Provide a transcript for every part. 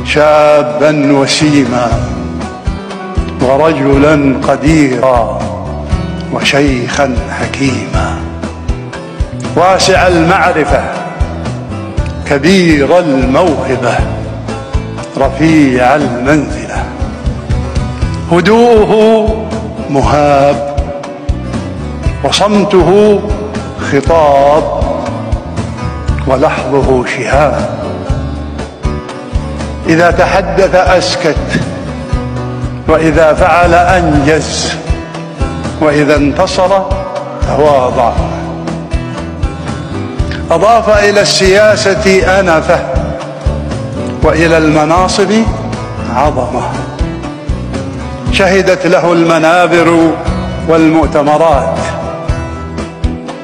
شابا وسيما ورجلا قديرا وشيخا حكيما، واسع المعرفة كبير الموهبة رفيع المنزلة، هدوءه مهاب وصمته خطاب ولحظه شهاب، إذا تحدث أسكت وإذا فعل أنجز وإذا انتصر تواضع، أضاف إلى السياسة أنفة وإلى المناصب عظمة، شهدت له المنابر والمؤتمرات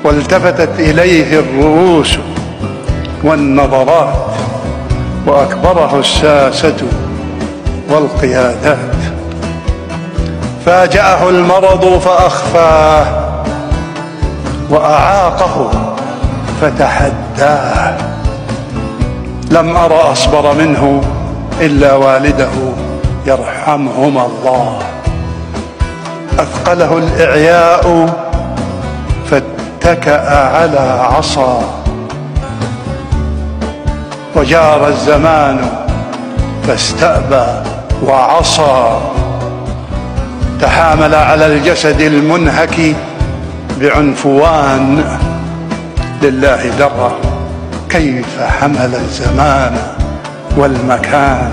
والتفتت إليه الرؤوس والنظرات، وأكبره الساسة والقيادات، فاجأه المرض فأخفاه وأعاقه فتحداه، لم أرى أصبر منه إلا والده يرحمهما الله، أثقله الإعياء فاتكأ على عصا، وجار الزمان فاستأبى وعصى، تحامل على الجسد المنهك بعنفوان، لله دره كيف حمل الزمان والمكان،